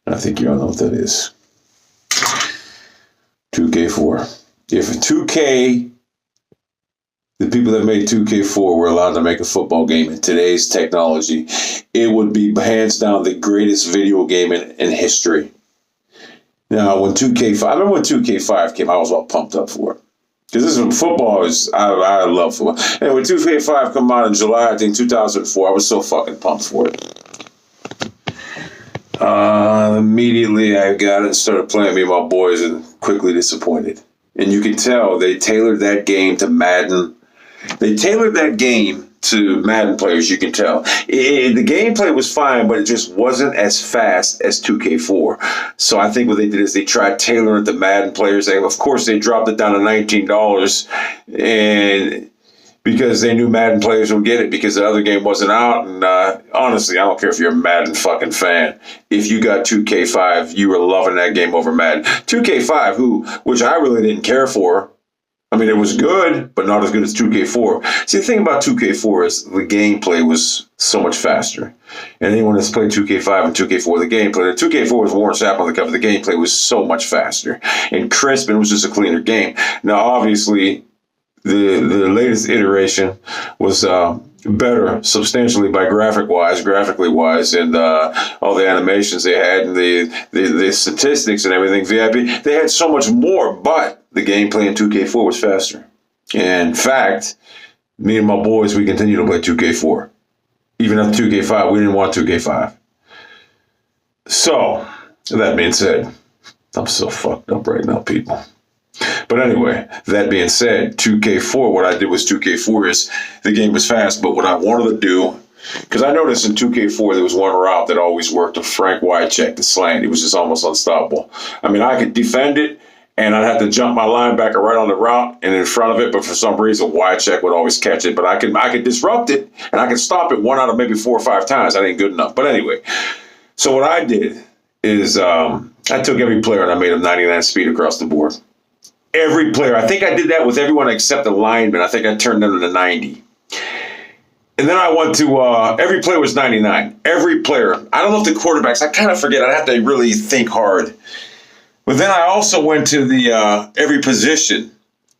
I think you all know what that is. 2K4. If 2K, the people that made 2K4 were allowed to make a football game in today's technology, it would be hands down the greatest video game in history. Now, when 2K5, I remember when 2K5 came, I was all pumped up for it. Because this is football I love football. And when 2K5 came out in July, I think 2004, I was so fucking pumped for it. Immediately I got it and started playing me and my boys and quickly disappointed. And you can tell they tailored that game to Madden. They tailored that game to Madden players, you can tell. The gameplay was fine, but it just wasn't as fast as 2K4. So I think what they did is they tried tailoring it to Madden players. And of course, they dropped it down to $19, and because they knew Madden players would get it because the other game wasn't out. And honestly, I don't care if you're a Madden fucking fan. If you got 2K5, you were loving that game over Madden. 2K5, which I really didn't care for. I mean, it was good, but not as good as 2K4. See, the thing about 2K4 is the gameplay was so much faster. And anyone that's played 2K5 and 2K4, the gameplay, 2K4 was Warren Sapp on the cover. The gameplay was so much faster and crisp, and it was just a cleaner game. Now, obviously, the latest iteration was better substantially by graphically wise, and all the animations they had and the statistics and everything. VIP, they had so much more, but the gameplay in 2K4 was faster. And in fact, me and my boys, we continue to play 2K4. Even after 2K5, we didn't want 2K5. So, that being said, I'm so fucked up right now, people. But anyway, that being said, 2K4, what I did was 2K4 is the game was fast, but what I wanted to do, because I noticed in 2K4 there was one route that always worked, a Frank Wycheck, the slant. It was just almost unstoppable. I mean, I could defend it, and I'd have to jump my linebacker right on the route and in front of it, but for some reason, Wycheck would always catch it. But I could disrupt it, and I could stop it 1 out of maybe 4 or 5 times. That ain't good enough. But anyway, so what I did is I took every player and I made him 99 speed across the board. Every player. I think I did that with everyone except the lineman. I think I turned them to 90. And then I went to, every player was 99. Every player. I don't know if the quarterbacks, I kind of forget. I'd have to really think hard. But then I also went to the every position.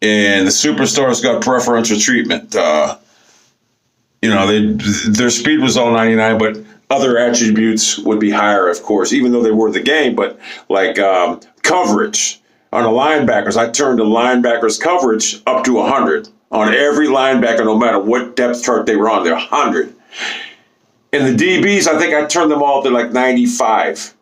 And the superstars got preferential treatment. You know, their speed was all 99, but other attributes would be higher, of course, even though they were the game. But like coverage. On the linebackers, I turned the linebackers' coverage up to 100. On every linebacker, no matter what depth chart they were on, they're 100. And the DBs, I think I turned them all to like 95.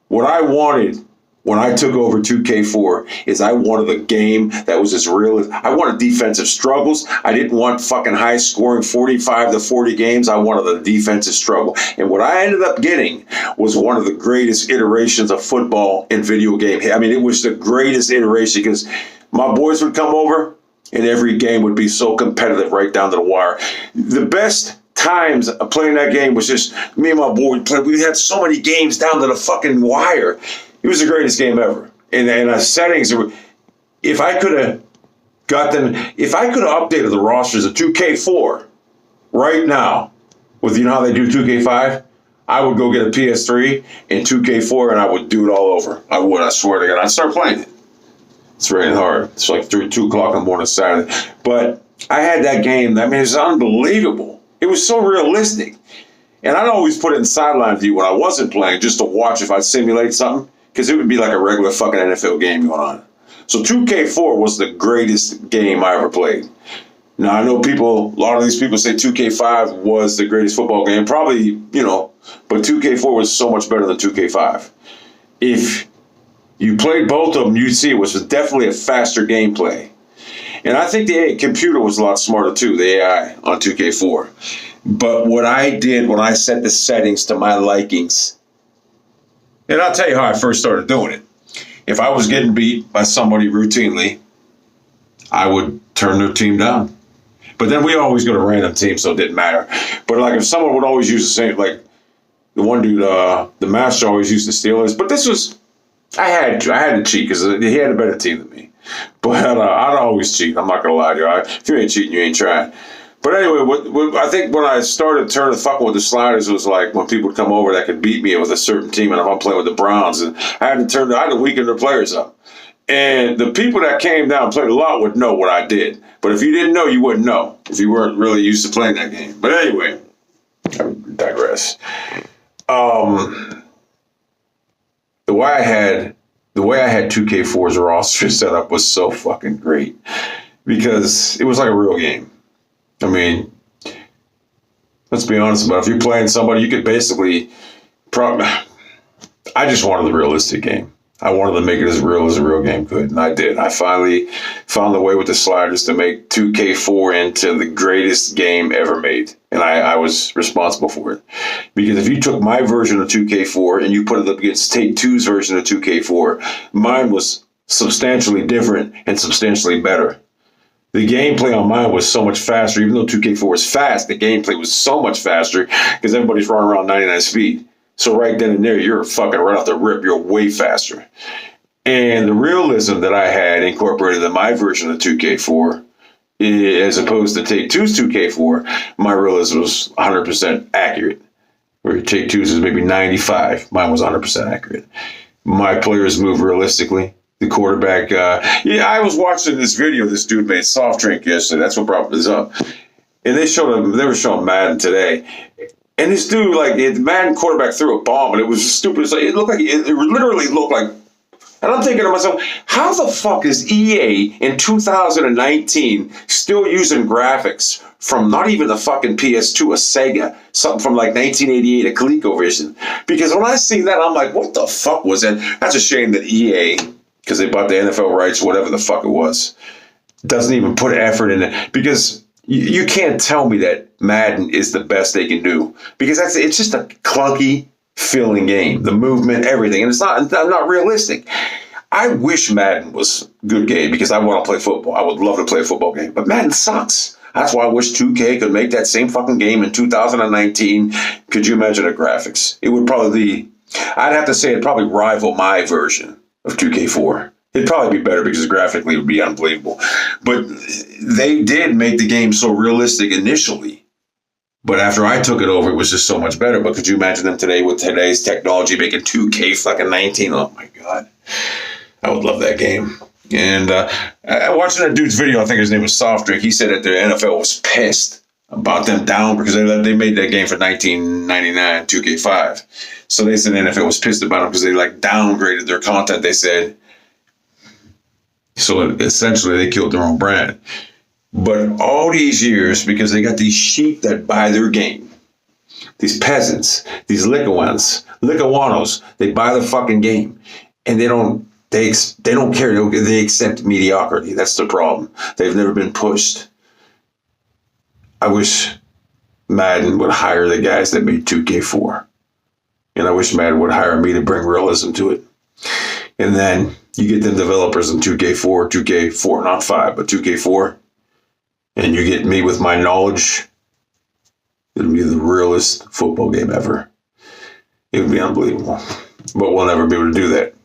What I wanted when I took over 2K4 is I wanted a game that was as real as, I wanted defensive struggles. I didn't want fucking high scoring 45 to 40 games. I wanted a defensive struggle. And what I ended up getting was one of the greatest iterations of football in video game. I mean, it was the greatest iteration because my boys would come over and every game would be so competitive right down to the wire. The best times of playing that game was just me and my boy played. We had so many games down to the fucking wire. It was the greatest game ever. And the settings, if I could have got them, if I could have updated the rosters of 2K4 right now, with you know how they do 2K5, I would go get a PS3 and 2K4 and I would do it all over. I would, I swear to God. I'd start playing it. It's raining hard. It's like 2 o'clock in the morning Saturday. But I had that game. I mean, it's unbelievable. It was so realistic. And I'd always put it in sideline view when I wasn't playing just to watch if I'd simulate something. Because it would be like a regular fucking NFL game going on. So 2K4 was the greatest game I ever played. Now, I know a lot of these people say 2K5 was the greatest football game. Probably, you know, but 2K4 was so much better than 2K5. If you played both of them, you'd see it was definitely a faster gameplay. And I think the computer was a lot smarter too, the AI on 2K4. But what I did when I set the settings to my likings, and I'll tell you how I first started doing it. If I was getting beat by somebody routinely, I would turn their team down. But then we always go to random teams, so it didn't matter. But like if someone would always use the same, like the one dude, the master always used the Steelers. But this was, I had to cheat because he had a better team than me. But I'd always cheat. I'm not going to lie to you. If you ain't cheating, you ain't trying. But anyway, I think when I started turning fucking with the sliders, it was like when people would come over that could beat me with a certain team, and if I'm playing with the Browns, and I had to weaken their players up. And the people that came down and played a lot would know what I did. But if you didn't know, you wouldn't know if you weren't really used to playing that game. But anyway, I digress. The way I had 2K4's roster set up was so fucking great because it was like a real game. I mean, let's be honest about it. If you're playing somebody, you could basically I just wanted the realistic game. I wanted to make it as real as a real game could, and I did. I finally found a way with the sliders to make 2K4 into the greatest game ever made, and I was responsible for it. Because if you took my version of 2K4 and you put it up against Take-Two's version of 2K4, mine was substantially different and substantially better. The gameplay on mine was so much faster. Even though 2K4 is fast, the gameplay was so much faster because everybody's running around 99 speed. So right then and there, you're fucking right off the rip. You're way faster. And the realism that I had incorporated in my version of 2K4, as opposed to Take-Two's 2K4, my realism was 100% accurate. Where Take-Two's is maybe 95. Mine was 100% accurate. My players move realistically. The quarterback, I was watching this video this dude made soft drink yesterday. That's what brought this up. And they were showing Madden today. And this dude, the Madden quarterback threw a bomb, and it was just stupid. It looked like it literally looked like. And I'm thinking to myself, how the fuck is EA in 2019 still using graphics from not even the fucking PS2, a Sega, something from 1988, a ColecoVision? Because when I see that, I'm like, what the fuck was that? That's a shame that EA, because they bought the NFL rights, whatever the fuck it was, doesn't even put effort in it. Because you can't tell me that Madden is the best they can do, because it's just a clunky feeling game, the movement, everything, and it's not realistic. I wish Madden was a good game because I want to play football. I would love to play a football game, but Madden sucks. That's why I wish 2K could make that same fucking game in 2019. Could you imagine the graphics? It would probably be, I'd have to say it'd probably rival my version of 2K4. It'd probably be better because graphically it would be unbelievable. But they did make the game so realistic initially. But after I took it over, it was just so much better. But could you imagine them today with today's technology making 2K fucking 19? Oh my God. I would love that game. And watching that dude's video, I think his name was Soft Drink, he said that the NFL was pissed about them down because they made that game for 1999, 2K5. So they said the NFL was pissed about them because they downgraded their content, they said. So essentially, they killed their own brand. But all these years, because they got these sheep that buy their game, these peasants, these Licawanos, they buy the fucking game, and they don't care. They accept mediocrity. That's the problem. They've never been pushed. I wish Madden would hire the guys that made 2K4, and I wish Madden would hire me to bring realism to it, and then you get them developers in 2K4, not 5, but 2K4, and you get me with my knowledge. It'll be the realest football game ever. It would be unbelievable. But we'll never be able to do that